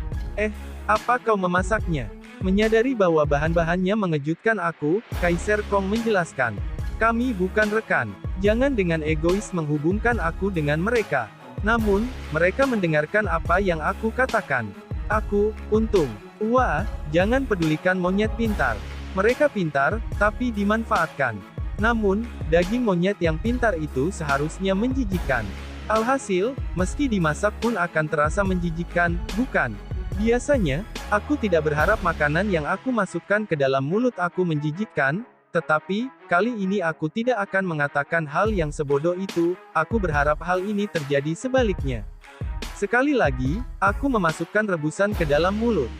A: Apa kau memasaknya? Menyadari bahwa bahan-bahannya mengejutkan aku, Kaiser Kong menjelaskan. Kami bukan rekan. Jangan dengan egois menghubungkan aku dengan mereka. Namun, mereka mendengarkan apa yang aku katakan. Aku, untung. Wah, jangan pedulikan monyet pintar. Mereka pintar, tapi dimanfaatkan. Namun, daging monyet yang pintar itu seharusnya menjijikkan. Alhasil, meski dimasak pun akan terasa menjijikkan, bukan? Biasanya, aku tidak berharap makanan yang aku masukkan ke dalam mulut aku menjijikkan, Tetapi, kali ini aku tidak akan mengatakan hal yang sebodoh itu, aku berharap hal ini terjadi sebaliknya. Sekali lagi, aku memasukkan rebusan ke dalam mulut.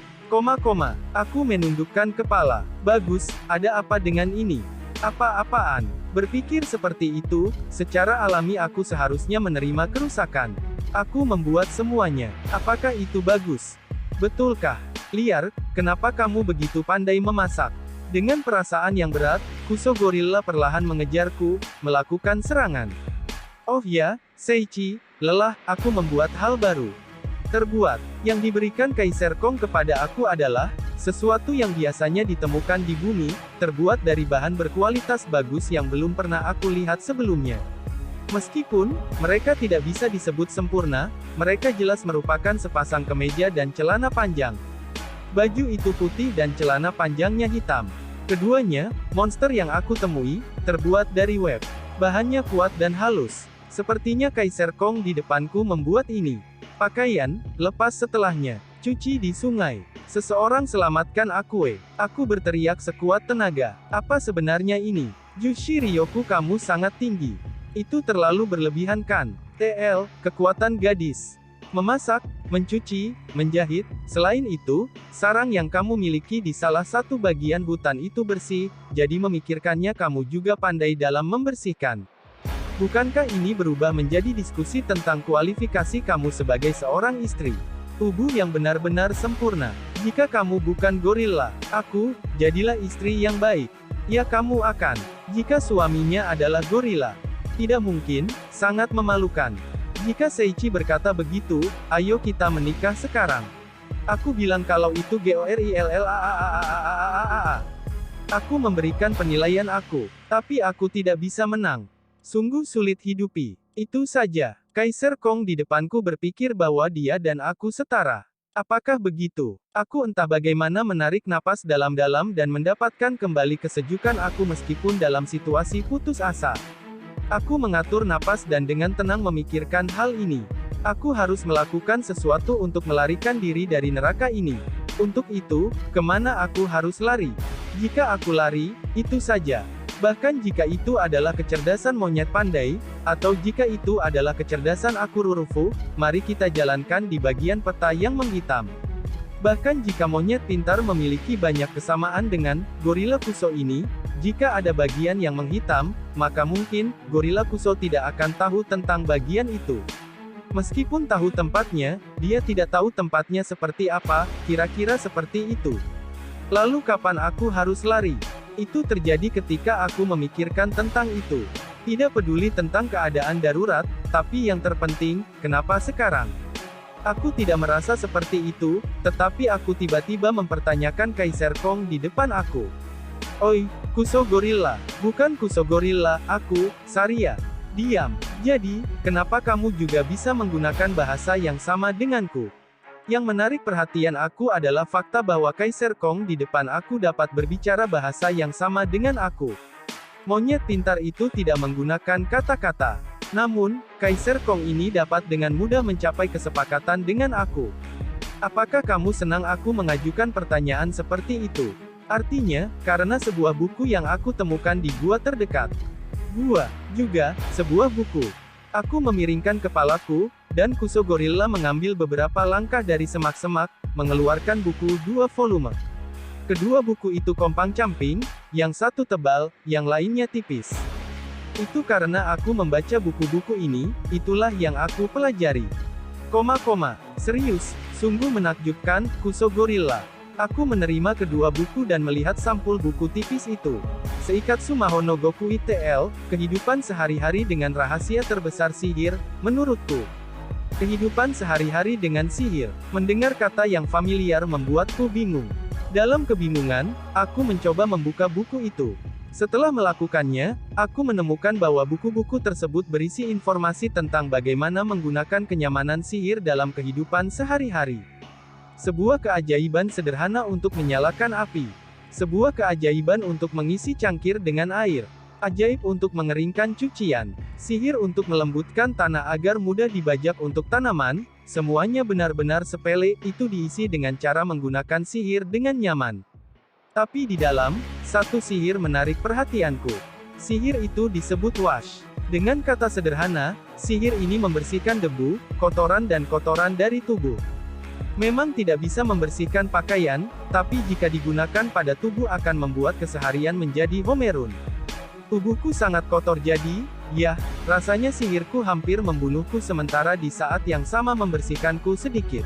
A: Aku menundukkan kepala. Bagus, ada apa dengan ini? Apa-apaan? Berpikir seperti itu, secara alami aku seharusnya menerima kerusakan. Aku membuat semuanya. Apakah itu bagus? Betulkah? Liar, kenapa kamu begitu pandai memasak? Dengan perasaan yang berat, Kuso Gorilla perlahan mengejarku, melakukan serangan. Oh ya, Seichi, lelah, aku membuat hal baru. Terbuat. Yang diberikan Kaiser Kong kepada aku adalah sesuatu yang biasanya ditemukan di bumi, terbuat dari bahan berkualitas bagus yang belum pernah aku lihat sebelumnya. Meskipun mereka tidak bisa disebut sempurna, mereka jelas merupakan sepasang kemeja dan celana panjang. Baju itu putih dan celana panjangnya hitam. Keduanya, monster yang aku temui, terbuat dari web. Bahannya kuat dan halus. Sepertinya Kaiser Kong di depanku membuat ini. Pakaian, lepas setelahnya. Cuci di sungai. Seseorang selamatkan aku. Aku berteriak sekuat tenaga. Apa sebenarnya ini? Jushi Ryoku, kamu sangat tinggi. Itu terlalu berlebihan kan? TL, kekuatan gadis. Memasak, mencuci, menjahit, selain itu, sarang yang kamu miliki di salah satu bagian hutan itu bersih, jadi memikirkannya kamu juga pandai dalam membersihkan. Bukankah ini berubah menjadi diskusi tentang kualifikasi kamu sebagai seorang istri? Tubuh yang benar-benar sempurna. Jika kamu bukan gorila, aku, jadilah istri yang baik. Ya kamu akan. Jika suaminya adalah gorila. Tidak mungkin, sangat memalukan. Jika Seichi berkata begitu, ayo kita menikah sekarang. Aku bilang kalau itu GORILLAAAAAAAAA. Aku memberikan penilaian aku, tapi aku tidak bisa menang. Sungguh sulit hidupi. Itu saja. Kaiser Kong di depanku berpikir bahwa dia dan aku setara. Apakah begitu? Aku entah bagaimana menarik napas dalam-dalam dan mendapatkan kembali kesejukan aku meskipun dalam situasi putus asa. Aku mengatur napas dan dengan tenang memikirkan hal ini. Aku harus melakukan sesuatu untuk melarikan diri dari neraka ini. Untuk itu, kemana aku harus lari? Jika aku lari, itu saja. Bahkan jika itu adalah kecerdasan monyet pandai, atau jika itu adalah kecerdasan Akururufu, mari kita jalankan di bagian peta yang menghitam. Bahkan jika monyet pintar memiliki banyak kesamaan dengan gorila Kuso ini, jika ada bagian yang menghitam, maka mungkin gorila Kuso tidak akan tahu tentang bagian itu. Meskipun tahu tempatnya, dia tidak tahu tempatnya seperti apa, kira-kira seperti itu. Lalu kapan aku harus lari? Itu terjadi ketika aku memikirkan tentang itu. Tidak peduli tentang keadaan darurat, tapi yang terpenting, kenapa sekarang? Aku tidak merasa seperti itu, tetapi aku tiba-tiba mempertanyakan Kaiser Kong di depan aku. Oi, Kuso Gorilla. Bukan Kuso Gorilla, aku, Saria. Diam. Jadi, kenapa kamu juga bisa menggunakan bahasa yang sama denganku? Yang menarik perhatian aku adalah fakta bahwa Kaiser Kong di depan aku dapat berbicara bahasa yang sama dengan aku. Monyet pintar itu tidak menggunakan kata-kata. Namun, Kaiser Kong ini dapat dengan mudah mencapai kesepakatan dengan aku. Apakah kamu senang aku mengajukan pertanyaan seperti itu? Artinya, karena sebuah buku yang aku temukan di gua terdekat. Gua, juga, sebuah buku. Aku memiringkan kepalaku, dan Kuso Gorilla mengambil beberapa langkah dari semak-semak, mengeluarkan buku 2 volume. Kedua buku itu kompang-camping, yang satu tebal, yang lainnya tipis. Itu karena aku membaca buku-buku ini, itulah yang aku pelajari. Serius, sungguh menakjubkan, Kuso Gorilla. Aku menerima kedua buku dan melihat sampul buku tipis itu. Seikatsu Mahono Goku ITL, kehidupan sehari-hari dengan rahasia terbesar sihir, menurutku. Kehidupan sehari-hari dengan sihir. Mendengar kata yang familiar membuatku bingung. Dalam kebingungan, aku mencoba membuka buku itu. Setelah melakukannya, aku menemukan bahwa buku-buku tersebut berisi informasi tentang bagaimana menggunakan kenyamanan sihir dalam kehidupan sehari-hari. Sebuah keajaiban sederhana untuk menyalakan api. Sebuah keajaiban untuk mengisi cangkir dengan air. Ajaib untuk mengeringkan cucian. Sihir untuk melembutkan tanah agar mudah dibajak untuk tanaman. Semuanya benar-benar sepele, itu diisi dengan cara menggunakan sihir dengan nyaman. Tapi di dalam, satu sihir menarik perhatianku. Sihir itu disebut wash. Dengan kata sederhana, sihir ini membersihkan debu, kotoran dan kotoran dari tubuh. Memang tidak bisa membersihkan pakaian, tapi jika digunakan pada tubuh akan membuat keseharian menjadi homerun. Tubuhku sangat kotor jadi, yah, rasanya sihirku hampir membunuhku sementara di saat yang sama membersihkanku sedikit.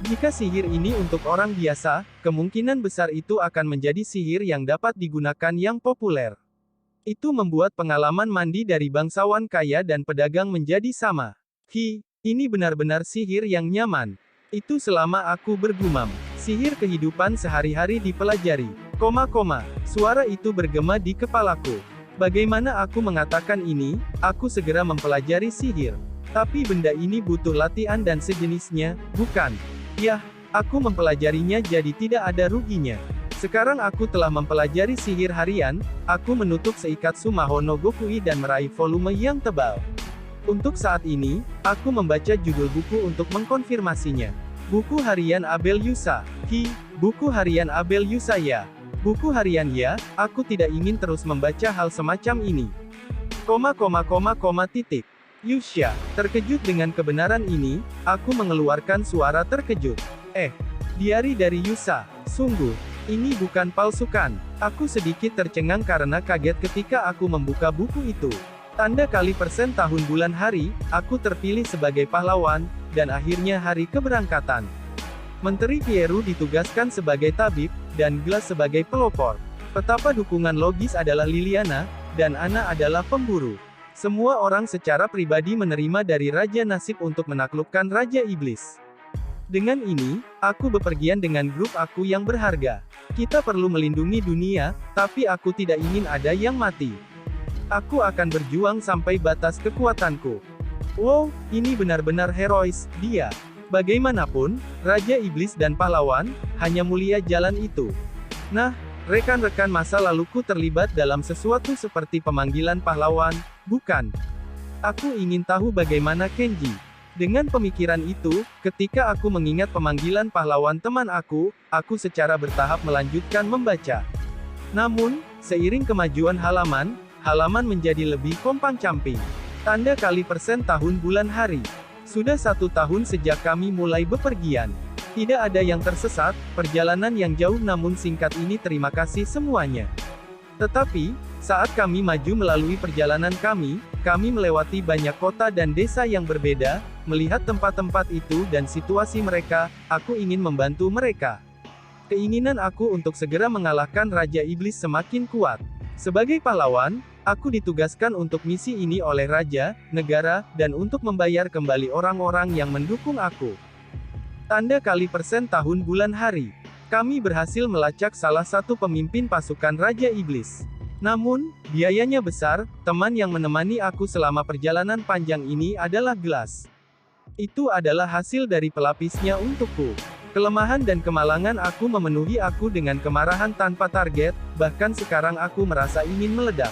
A: Jika sihir ini untuk orang biasa, kemungkinan besar itu akan menjadi sihir yang dapat digunakan yang populer. Itu membuat pengalaman mandi dari bangsawan kaya dan pedagang menjadi sama. Ini benar-benar sihir yang nyaman. Itu selama aku bergumam. Sihir kehidupan sehari-hari dipelajari. Suara itu bergema di kepalaku. Bagaimana aku mengatakan ini? Aku segera mempelajari sihir. Tapi benda ini butuh latihan dan sejenisnya, bukan? Yah, aku mempelajarinya jadi tidak ada ruginya. Sekarang aku telah mempelajari sihir harian, aku menutup Seikatsu Maho no Gokui dan meraih volume yang tebal. Untuk saat ini, aku membaca judul buku untuk mengkonfirmasinya. Buku harian Abel Yusa. Buku harian Abel Yusa ya. Buku harian ya, aku tidak ingin terus membaca hal semacam ini. Yusha, terkejut dengan kebenaran ini, aku mengeluarkan suara terkejut. Diari dari Yusa, sungguh, ini bukan palsukan. Aku sedikit tercengang karena kaget ketika aku membuka buku itu. Tanda kali persen tahun bulan hari, aku terpilih sebagai pahlawan, dan akhirnya hari keberangkatan. Menteri Pieru ditugaskan sebagai tabib, dan Glass sebagai pelopor. Petapa dukungan logis adalah Liliana, dan Ana adalah pemburu. Semua orang secara pribadi menerima dari Raja Nasib untuk menaklukkan Raja Iblis. Dengan ini, aku bepergian dengan grup aku yang berharga. Kita perlu melindungi dunia, tapi aku tidak ingin ada yang mati. Aku akan berjuang sampai batas kekuatanku. Wow, ini benar-benar herois, dia. Bagaimanapun, Raja Iblis dan pahlawan, hanya mulia jalan itu. Nah, rekan-rekan masa laluku terlibat dalam sesuatu seperti pemanggilan pahlawan, bukan? Aku ingin tahu bagaimana Kenji. Dengan pemikiran itu, ketika aku mengingat pemanggilan pahlawan teman aku secara bertahap melanjutkan membaca. Namun, seiring kemajuan halaman menjadi lebih kompang-camping. Tanda kali persen tahun bulan hari. Sudah 1 tahun sejak kami mulai bepergian. Tidak ada yang tersesat, perjalanan yang jauh namun singkat ini terima kasih semuanya. Tetapi, saat kami maju melalui perjalanan kami melewati banyak kota dan desa yang berbeda, melihat tempat-tempat itu dan situasi mereka, aku ingin membantu mereka. Keinginan aku untuk segera mengalahkan Raja Iblis semakin kuat. Sebagai pahlawan, aku ditugaskan untuk misi ini oleh raja, negara, dan untuk membayar kembali orang-orang yang mendukung aku. Tanda kali persen tahun bulan hari. Kami berhasil melacak salah satu pemimpin pasukan Raja Iblis. Namun, biayanya besar, teman yang menemani aku selama perjalanan panjang ini adalah Glass. Itu adalah hasil dari pelapisnya untukku. Kelemahan dan kemalangan aku memenuhi aku dengan kemarahan tanpa target, bahkan sekarang aku merasa ingin meledak.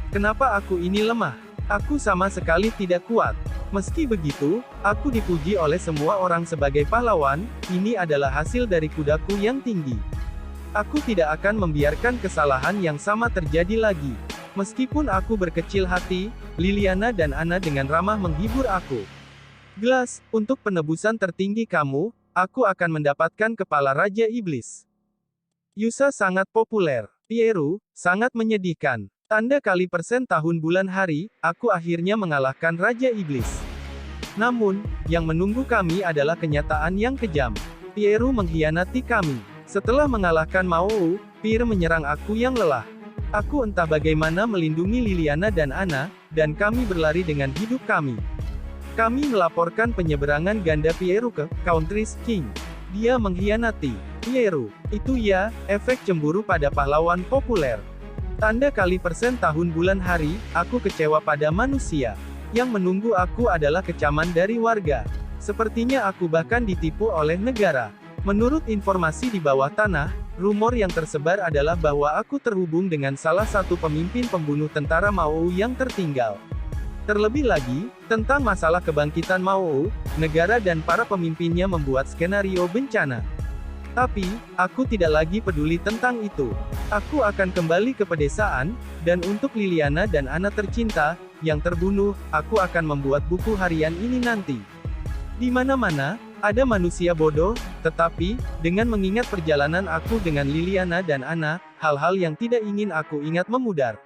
A: Kenapa aku ini lemah? Aku sama sekali tidak kuat. Meski begitu, aku dipuji oleh semua orang sebagai pahlawan, ini adalah hasil dari kudaku yang tinggi. Aku tidak akan membiarkan kesalahan yang sama terjadi lagi. Meskipun aku berkecil hati, Liliana dan Ana dengan ramah menghibur aku. Glass, untuk penebusan tertinggi kamu, aku akan mendapatkan kepala Raja Iblis. Yusa sangat populer. Pieru, sangat menyedihkan. Tanda kali persen tahun bulan hari, aku akhirnya mengalahkan Raja Iblis. Namun, yang menunggu kami adalah kenyataan yang kejam. Pieru mengkhianati kami. Setelah mengalahkan Mao, Pierre menyerang aku yang lelah. Aku entah bagaimana melindungi Liliana dan Ana, dan kami berlari dengan hidup kami. Kami melaporkan penyeberangan ganda Pieru ke Country's King. Dia mengkhianati Pieru. Itu ya, efek cemburu pada pahlawan populer. Tanda kali persen tahun bulan hari, aku kecewa pada manusia. Yang menunggu aku adalah kecaman dari warga. Sepertinya aku bahkan ditipu oleh negara. Menurut informasi di bawah tanah, rumor yang tersebar adalah bahwa aku terhubung dengan salah satu pemimpin pembunuh tentara Mao yang tertinggal. Terlebih lagi, tentang masalah kebangkitan Mao, negara dan para pemimpinnya membuat skenario bencana. Tapi, aku tidak lagi peduli tentang itu. Aku akan kembali ke pedesaan, dan untuk Liliana dan Ana tercinta, yang terbunuh, aku akan membuat buku harian ini nanti. Di mana-mana, ada manusia bodoh, tetapi, dengan mengingat perjalanan aku dengan Liliana dan Ana, hal-hal yang tidak ingin aku ingat memudar.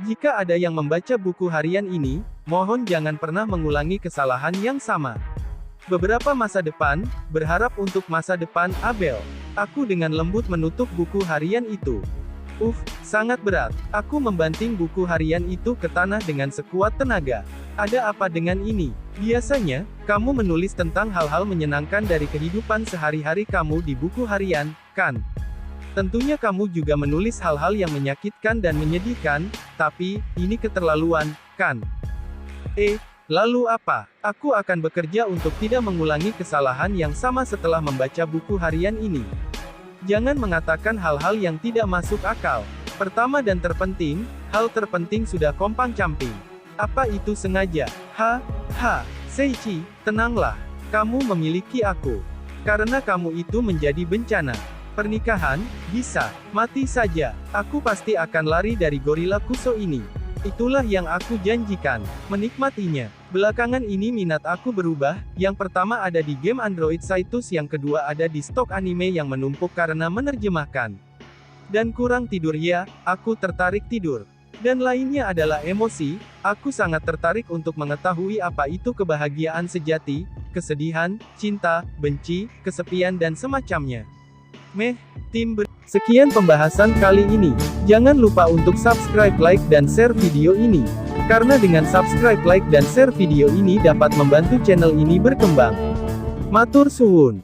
A: Jika ada yang membaca buku harian ini, mohon jangan pernah mengulangi kesalahan yang sama. Beberapa masa depan, berharap untuk masa depan, Abel. Aku dengan lembut menutup buku harian itu. Sangat berat. Aku membanting buku harian itu ke tanah dengan sekuat tenaga. Ada apa dengan ini? Biasanya, kamu menulis tentang hal-hal menyenangkan dari kehidupan sehari-hari kamu di buku harian, kan? Tentunya kamu juga menulis hal-hal yang menyakitkan dan menyedihkan, tapi, ini keterlaluan, kan? Lalu apa? Aku akan bekerja untuk tidak mengulangi kesalahan yang sama setelah membaca buku harian ini. Jangan mengatakan hal-hal yang tidak masuk akal. Pertama dan terpenting, hal terpenting sudah kompang-camping. Apa itu sengaja? Seiichi, tenanglah. Kamu memiliki aku. Karena kamu itu menjadi bencana. Pernikahan, bisa, mati saja. Aku pasti akan lari dari gorila Kuso ini. Itulah yang aku janjikan. Menikmatinya. Belakangan ini minat aku berubah, yang pertama ada di game Android Cytus, yang kedua ada di stok anime yang menumpuk karena menerjemahkan. Dan kurang tidur ya, aku tertarik tidur. Dan lainnya adalah emosi, aku sangat tertarik untuk mengetahui apa itu kebahagiaan sejati, kesedihan, cinta, benci, kesepian dan semacamnya. Sekian pembahasan kali ini. Jangan lupa untuk subscribe, like, dan share video ini. Karena dengan subscribe, like, dan share video ini dapat membantu channel ini berkembang. Matur suwun.